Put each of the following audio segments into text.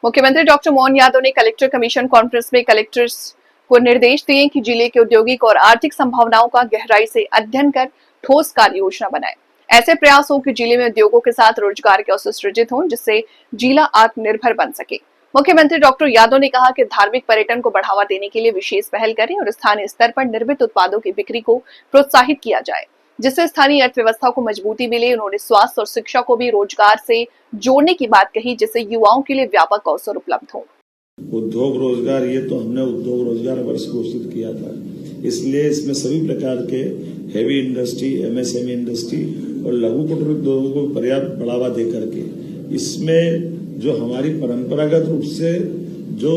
मुख्यमंत्री डॉक्टर मोहन यादव ने collector commission conference में कलेक्टर्स को निर्देश दिए कि जिले के औद्योगिक और आर्थिक संभावनाओं का गहराई से अध्ययन कर ठोस कार्य योजना बनाए। ऐसे प्रयास हो कि जिले में उद्योगों के साथ रोजगार के अवसर सृजित हों, जिससे जिला आत्मनिर्भर बन सके। मुख्यमंत्री डॉक्टर यादव ने कहा कि धार्मिक पर्यटन को बढ़ावा देने के लिए विशेष पहल करें और स्थानीय स्तर पर निर्मित उत्पादों की बिक्री को प्रोत्साहित किया जाए, जिससे स्थानीय अर्थव्यवस्था को मजबूती मिले। उन्होंने स्वास्थ्य और शिक्षा को भी रोजगार से जोड़ने की बात कही, जिससे युवाओं के लिए व्यापक अवसर उपलब्ध हो। उद्योग रोजगार, ये तो हमने उद्योग रोजगार वर्ष घोषित किया था, इसलिए इसमें सभी प्रकार के हेवी इंडस्ट्री, एमएसएमई इंडस्ट्री और लघु कुटीर उद्योगों को पर्याप्त बढ़ावा दे करके इसमें जो हमारी परंपरागत रूप से जो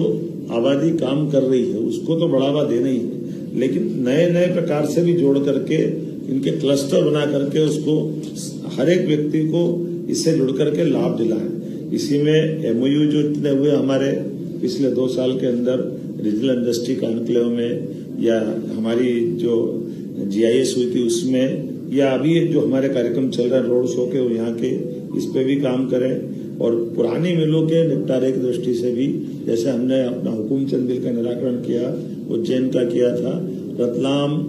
आबादी काम कर रही है उसको तो बढ़ावा देना ही है, लेकिन नए नए प्रकार से भी जोड़ करके इनके क्लस्टर बना करके उसको हर एक व्यक्ति को इससे जुड़ करके लाभ दिलाएं। इसी में एमओयू जो इतने हुए हमारे पिछले 2 साल के अंदर रीजनल इंडस्ट्री कॉन्क्लेव में, या हमारी जो जीआईएस हुई थी उसमें, या अभी जो हमारे कार्यक्रम चल रहे हैं रोड शो के, यहाँ के, इस पे भी काम करें। और पुरानी मिलों के निपटारे की दृष्टि से भी, जैसे हमने अपना हुकुमचंद बिल का निराकरण किया, उज्जैन का किया था, रतलाम,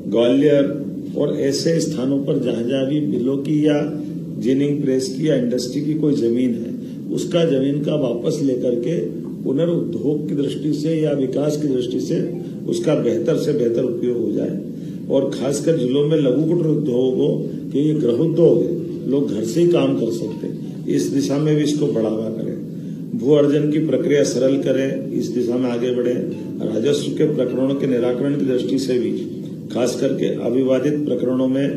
ग्वालियर और ऐसे स्थानों पर जहां जहां भी मिलों की या जिनिंग प्रेस की या इंडस्ट्री की कोई जमीन है, उसका जमीन का वापस लेकर के पुनरुद्योग की दृष्टि से या विकास की दृष्टि से उसका बेहतर से बेहतर उपयोग हो जाए। और खासकर जिलों में लघु कुटीर उद्योगों के, ये गृह उद्योग है, लोग घर से ही काम कर सकते हैं, इस दिशा में भी इसको बढ़ावा करें। भू अर्जन की प्रक्रिया सरल करें, इस दिशा में आगे बढ़े। राजस्व के प्रकरणों के निराकरण की दृष्टि से भी, खास करके अविवादित प्रकरणों में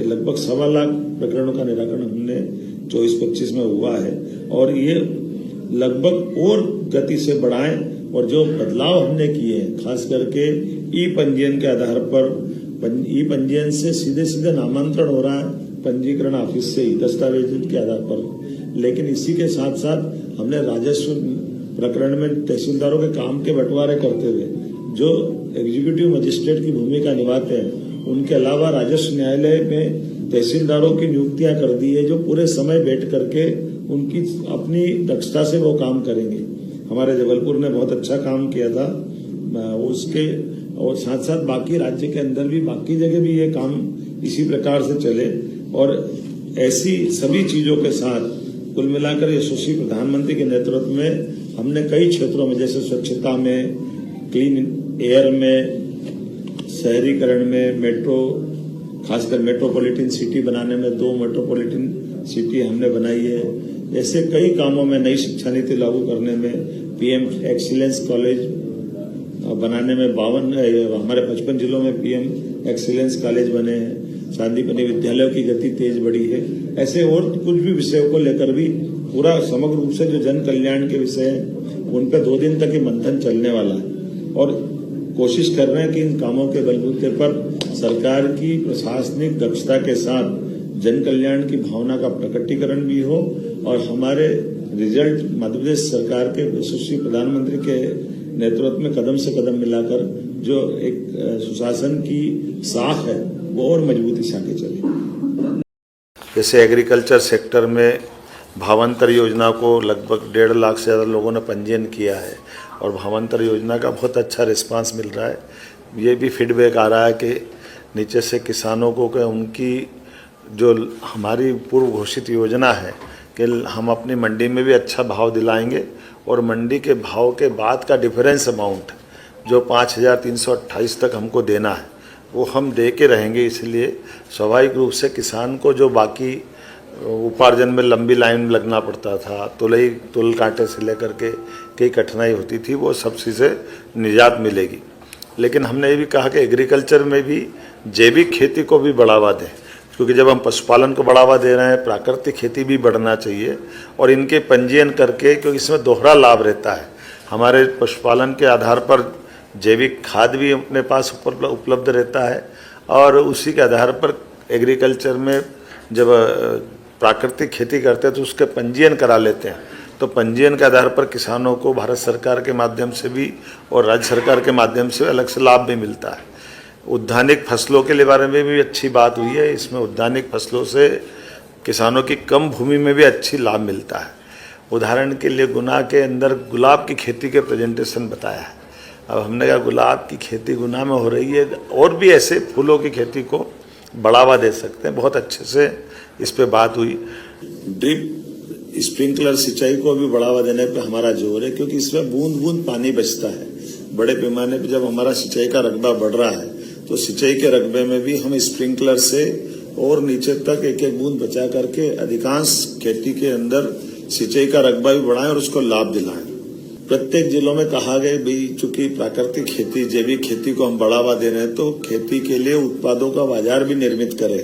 लगभग 1.25 लाख प्रकरणों का निराकरण हमने 24-25 में हुआ है, और ये लगभग और गति से बढ़ाएं। और जो बदलाव हमने किए हैं, खास करके ई पंजीयन के आधार पर, ई पंजीयन से सीधे सीधे नामांतरण हो रहा है पंजीकरण ऑफिस से ही दस्तावेज के आधार पर, लेकिन इसी के साथ साथ हमने राजस्व प्रकरण में तहसीलदारों के काम के बंटवारे करते हुए जो एग्जीक्यूटिव मजिस्ट्रेट की भूमिका निभाते हैं, उनके अलावा राजस्व न्यायालय में तहसीलदारों की नियुक्तियां कर दी है, जो पूरे समय बैठ करके उनकी अपनी दक्षता से वो काम करेंगे। हमारे जबलपुर ने बहुत अच्छा काम किया था उसके, और साथ साथ बाकी राज्य के अंदर भी, बाकी जगह भी ये काम इसी प्रकार से चले। और ऐसी सभी चीजों के साथ कुल मिलाकर यशस्वी प्रधानमंत्री के नेतृत्व में हमने कई क्षेत्रों में, जैसे स्वच्छता में, क्लीन एयर में, शहरीकरण में, मेट्रो, खासकर मेट्रोपॉलिटन सिटी बनाने में 2 मेट्रोपॉलिटन सिटी हमने बनाई है। ऐसे कई कामों में, नई शिक्षा नीति लागू करने में, पीएम एक्सीलेंस कॉलेज बनाने में 52, हमारे 55 जिलों में पीएम एक्सीलेंस कॉलेज बने हैं, शांतिपनी विद्यालयों की गति तेज बढ़ी है। ऐसे और कुछ भी विषयों को लेकर भी पूरा समग्र रूप से जो जन कल्याण के विषय हैं, उन पे 2 दिन तक ये मंथन चलने वाला है, और कोशिश कर रहे हैं कि इन कामों के बलबूते पर सरकार की प्रशासनिक दक्षता के साथ जन कल्याण की भावना का प्रकटीकरण भी हो, और हमारे रिजल्ट मध्य प्रदेश सरकार के यशस्वी प्रधानमंत्री के नेतृत्व में कदम से कदम मिलाकर जो एक सुशासन की साख है वो और मजबूती से आगे चले। जैसे एग्रीकल्चर सेक्टर में भावांतर योजना को लगभग 1.5 लाख से ज़्यादा लोगों ने पंजीयन किया है, और भावांतर योजना का बहुत अच्छा रिस्पांस मिल रहा है। ये भी फीडबैक आ रहा है कि नीचे से किसानों को कि उनकी जो हमारी पूर्व घोषित योजना है कि हम अपनी मंडी में भी अच्छा भाव दिलाएंगे, और मंडी के भाव के बाद का डिफरेंस अमाउंट जो 5,328 तक हमको देना है वो हम दे के रहेंगे। इसलिए स्वाभाविक रूप से किसान को जो बाकी उपार्जन में लंबी लाइन लगना पड़ता था, तुल कांटे से लेकर के कई कठिनाई होती थी, वो सब से निजात मिलेगी। लेकिन हमने ये भी कहा कि एग्रीकल्चर में भी जैविक खेती को भी बढ़ावा दें, क्योंकि जब हम पशुपालन को बढ़ावा दे रहे हैं, प्राकृतिक खेती भी बढ़ना चाहिए, और इनके पंजीयन करके, क्योंकि इसमें दोहरा लाभ रहता है। हमारे पशुपालन के आधार पर जैविक खाद भी अपने पास उपलब्ध रहता है, और उसी के आधार पर एग्रीकल्चर में जब प्राकृतिक खेती करते हैं तो उसके पंजीयन करा लेते हैं, तो पंजीयन के आधार पर किसानों को भारत सरकार के माध्यम से भी और राज्य सरकार के माध्यम से अलग से लाभ भी मिलता है। उद्यानिक फसलों के बारे में भी अच्छी बात हुई है। इसमें उद्यानिक फसलों से किसानों की कम भूमि में भी अच्छी लाभ मिलता है। उदाहरण के लिए गुना के अंदर गुलाब की खेती के प्रेजेंटेशन बताया है। अब हमने कहा गुलाब की खेती गुना में हो रही है, और भी ऐसे फूलों की खेती को बढ़ावा दे सकते हैं। बहुत अच्छे से इस पे बात हुई। ड्रिप स्प्रिंकलर सिंचाई को भी बढ़ावा देने पे हमारा जोर है, क्योंकि इसमें बूंद बूंद पानी बचता है। बड़े पैमाने पे जब हमारा सिंचाई का रकबा बढ़ रहा है तो सिंचाई के रकबे में भी हम स्प्रिंकलर से और नीचे तक एक एक बूंद बचा करके अधिकांश खेती के अंदर सिंचाई का रकबा भी बढ़ाएं और उसको लाभ दिलाएं। प्रत्येक जिलों में कहा गया भाई, चूंकि प्राकृतिक खेती, जैविक खेती को हम बढ़ावा दे रहे हैं, तो खेती के लिए उत्पादों का बाजार भी निर्मित करें,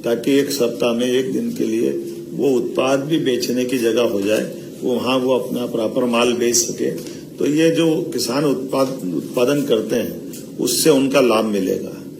ताकि एक सप्ताह में एक दिन के लिए वो उत्पाद भी बेचने की जगह हो जाए, वहां वो अपना प्रॉपर माल बेच सके। तो ये जो किसान उत्पादन करते हैं उससे उनका लाभ मिलेगा।